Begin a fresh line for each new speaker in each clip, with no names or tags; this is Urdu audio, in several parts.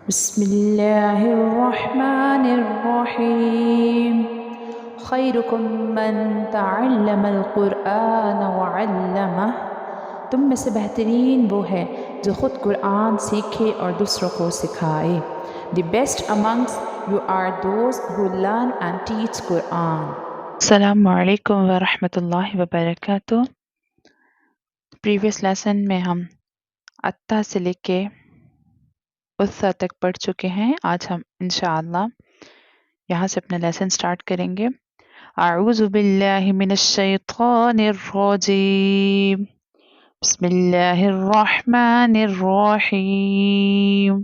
بسم الله الرحمن الرحیم خیرکم من تعلم القرآن وعلمہ، تم میں سے بہترین وہ ہے جو خود قرآن سیکھے اور دوسروں کو سکھائے. The best amongst you are those who learn and teach Quran. السلام علیکم ورحمۃ اللہ وبرکاتہ. پریویس لیسن میں ہم اتا سے لے کے اسا تک پڑھ چکے ہیں. آج ہم انشاءاللہ یہاں سے اپنا لیسن سٹارٹ کریں گے. اعوذ باللہ من الشیطان الرجیم، بسم اللہ الرحمن الرحیم.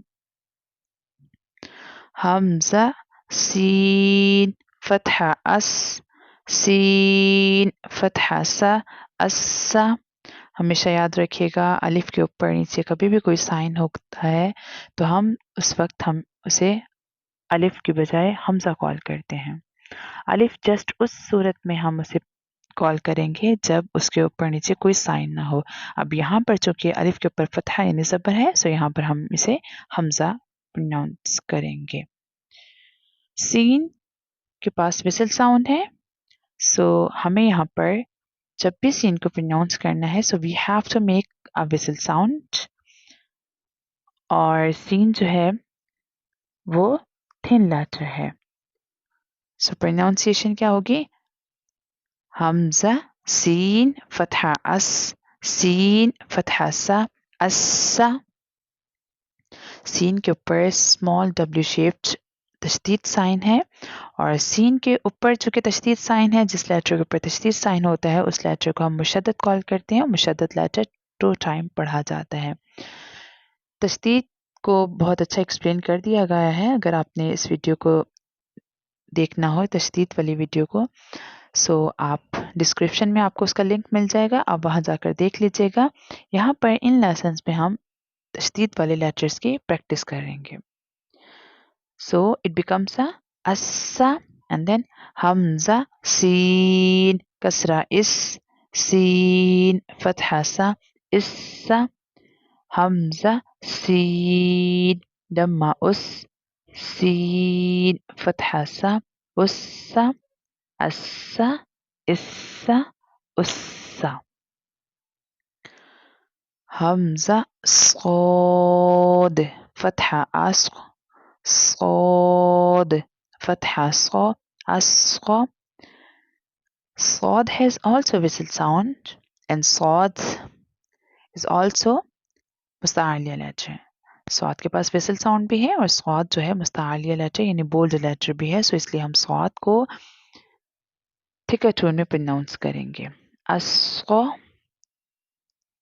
حمزہ سین فتحہ اس، سین فتحہ سا، اسا. ہمیشہ یاد رکھیے گا الف کے اوپر نیچے کبھی بھی کوئی سائن ہوتا ہے تو ہم اس وقت اسے الف کی بجائے حمزہ کال کرتے ہیں. الف جسٹ اس صورت میں ہم اسے کال کریں گے جب اس کے اوپر نیچے کوئی سائن نہ ہو. اب یہاں پر چونکہ الف کے اوپر فتحہ یعنی زبر ہے، سو یہاں پر ہم اسے حمزہ پروناؤنس کریں گے. سین کے پاس وسل ساؤنڈ ہے، سو ہمیں یہاں پر جب بھی سین کو پروناؤنس کرنا ہے، so we have to make a whistle sound. اور سین جو ہے وہ تھن لیٹر ہے، سو پروناؤنسیشن کیا ہوگی؟ حمزہ سین فتحہ اس، سین فتحہ سا، اسا. سین کے اوپر اسمال ڈبلیو شیپڈ تشدید سائن ہے، اور سین کے اوپر چونکہ تشدید سائن ہے، جس لیٹر کے اوپر تشدید سائن ہوتا ہے اس لیٹر کو ہم مشدد کال کرتے ہیں، اور مشدد لیٹر 2 ٹائم پڑھا جاتا ہے. تشدید کو بہت اچھا ایکسپلین کر دیا گیا ہے، اگر آپ نے اس ویڈیو کو دیکھنا ہو تشدید والی ویڈیو کو، سو آپ ڈسکرپشن میں آپ کو اس کا لنک مل جائے گا، آپ وہاں جا کر دیکھ لیجیے گا. یہاں پر ان لیسنز میں ہم تشدید والے لیٹرز کی پریکٹس کریں گے. سو اٹ بیکمس اسا اینڈ دین حمزہ سین کسرہ اس، سین فتحہ سا، اسا. حمزہ سین دمہ اس، سین فتحہ سا، اسا، اسا، اسا، اسا. حمزہ صاد فتحہ اسق، صاد فتحہ صا، اسقا. صاد has also whistle sound and صاد is also مستعلیہ لیٹر. صاد کے پاس وسل ساؤنڈ بھی ہے اور صاد جو ہے مستعلیہ لیٹر یعنی بولڈ لیٹر بھی ہے، سو اس لیے ہم صاد کو تھکر ٹون میں پروناؤنس کریں گے. اسقا،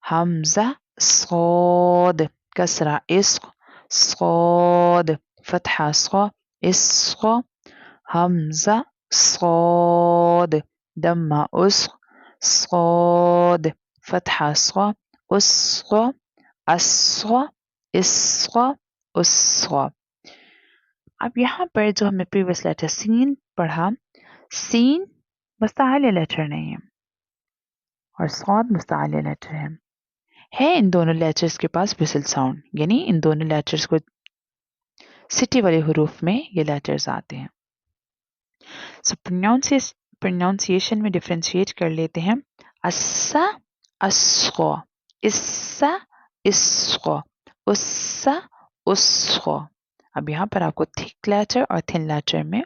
حمزہ صاد کسرہ اسق، صاد فتحہ صا، اسقا. حمزہ صاد دمہ اسق، صاد فتحہ صا، اسقا، اسقا، اسقا، اسقا. اب یہاں پر جو ہم نے پریویس لیٹر سین پڑھا، سین مستعلیہ لیٹر نہیں ہے اور صاد مستعلیہ لیٹر ہے ان دونوں لیٹرز کے پاس وسل ساؤنڈ، یعنی ان دونوں لیٹرز کو سٹی والے حروف میں یہ لیٹرز آتے ہیں. سو پروناؤنسیشن میں ڈفرینشیٹ کر لیتے ہیں. اسا، اسقا، اسا، اسقا، اسا، اسقا. اب یہاں پر آپ کو تھک لیٹر اور تھن لیٹر میں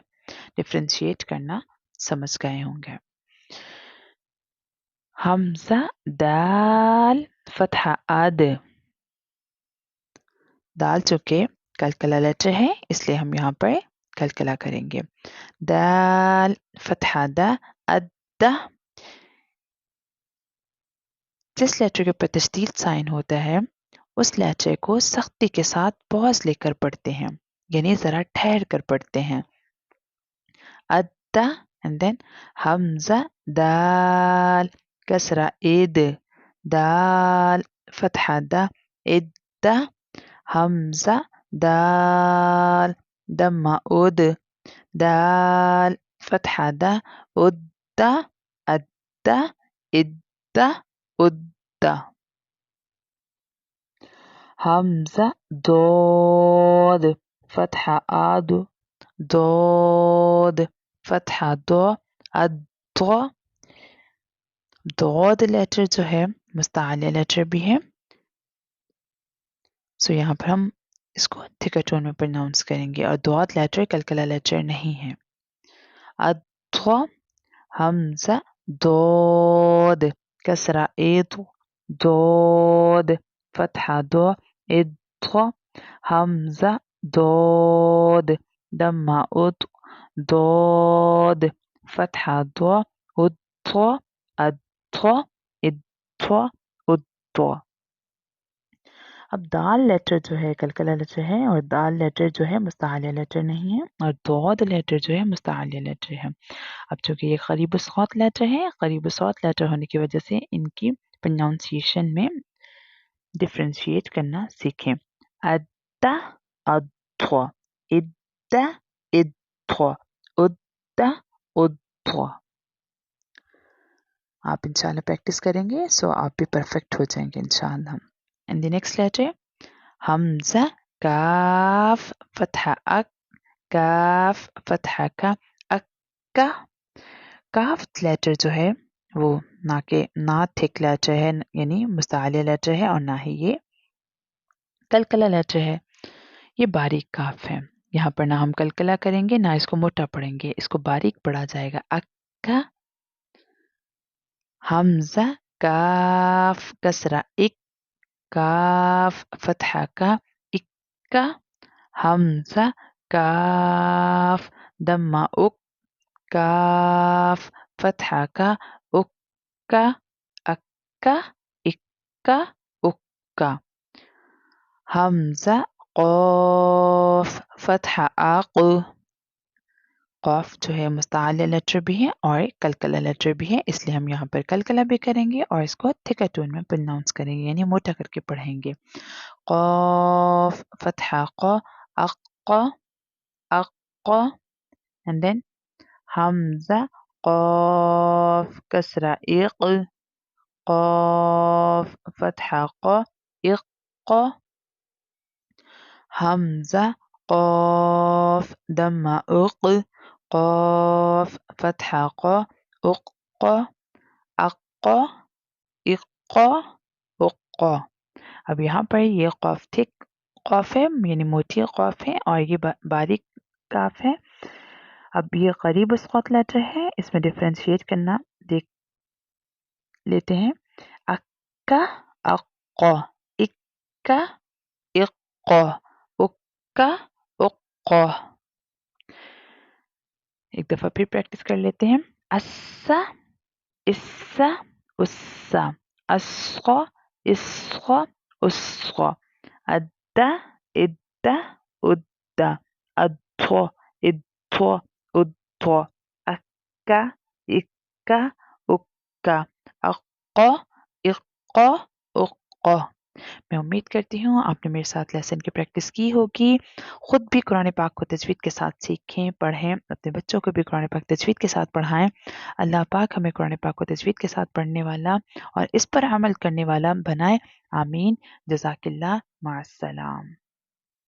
ڈفرینشیٹ کرنا سمجھ گئے ہوں گے. حمزہ دال فتحہ اد، دال چونکہ کلکلا لیٹر ہے اس لیے ہم یہاں پر کلکلا کریں گے. دال فتحہ دا، اد. جس لیٹر کے اوپر تشدید سائن ہوتا ہے اس لیٹر کو سختی کے ساتھ پاز لے کر پڑھتے ہیں، یعنی ذرا ٹھہر کر پڑھتے ہیں. ادا اینڈ دین حمزہ دال کسرہ اد، دال فتحہ دا، اد. حمزہ دال دمہ اد، دال فتحہ دا، اد، اد، اد، اد. همزة ضاد فتحة آد ضاد فتحة دو الض ضاد لیٹر جو ہے مستعلیہ لیٹر بھی ہے، سو یہاں پر ہم اس کو تھکر ٹون میں پرناؤنس کریں گے، اور ضاد لیٹر کلکلا لیٹر نہیں ہے۔ الض همزة ضاد كسرة إض ضاد فتحة ض إض همزة ضاد ضمة أض ضاد فتحة ض أض أض إض أض۔ اب دال لیٹر جو ہے کلکلا لیٹر ہے، اور دال لیٹر جو ہے مستعلیہ لیٹر نہیں ہے، اور ضاد لیٹر جو ہے مستعلیہ لیٹر ہے۔ اب چونکہ یہ قریب الصوت لیٹر ہے، قریب الصوت لیٹر ہونے کی وجہ سے ان کی پروننسیشن میں ڈفرینشیٹ کرنا سیکھیں۔ ادا ادھو ادا ادھو ادا ادھو۔ آپ انشاءاللہ پریکٹس کریں گے سو آپ بھی پرفیکٹ ہو جائیں گے انشاءاللہ۔ اینڈ دی نیکسٹ لیٹر حمزہ کاف فتحہ اک کاف فتحہ کا اکا۔ کاف لیٹر جو ہے وہ نہ تھک لیٹر ہے، یعنی مستعلیہ لیٹر ہے، اور نہ ہی یہ کلکلا لیٹر ہے، یہ باریک کاف ہے۔ یہاں پر نہ ہم کلکلا کریں گے نہ اس کو موٹا پڑھیں گے، اس کو باریک پڑھا جائے گا۔ اکا حمزہ کاف کسرہ اک کاف فتحہ کا اکا حمزہ کاف دمہ اک کاف فتحہ کا اکا اکا اکا اکا حمزہ قاف فتحہ اق قاف جو ہے مستعلیہ لیٹر بھی ہے اور کلکلا لیٹر بھی ہے، اس لیے ہم یہاں پر کلکلا بھی کریں گے اور اس کو تھکر ٹون میں پروناؤنس کریں گے، یعنی موٹا کر کے پڑھیں گے۔ قاف فتحہ ق اق اق and then حمزہ قاف کسرہ اق قاف فتحہ ق اق حمزہ قاف دمہ اق قاف فتحہ ق اق اق اق اق۔ اب یہاں پر یہ قاف تھک قاف ہے، یعنی موٹی قاف ہے، اور یہ باریک کاف ہے۔ اب یہ قریب الصوت لیٹر ہے، اس میں ڈفرینشیٹ کرنا دیکھ لیتے ہیں۔ اکا اق اکا اق اکا اق۔ ایک دفعہ پھر پریکٹس کر لیتے ہیں۔ اسا اسا اسا اسقا اسقا اسقا ادا ادا ادا ادھو ادھو ادھو اکا اکا اکا اقا اقا اقا۔ میں امید کرتی ہوں آپ نے میرے ساتھ لیسن کی پریکٹس کی ہوگی۔ خود بھی قرآن پاک کو تجوید کے ساتھ سیکھیں، پڑھیں، اپنے بچوں کو بھی قرآن پاک تجوید کے ساتھ پڑھائیں۔ اللہ پاک ہمیں قرآن پاک کو تجوید کے ساتھ پڑھنے والا اور اس پر عمل کرنے والا بنائے، آمین۔ جزاک اللہ، مع السلام۔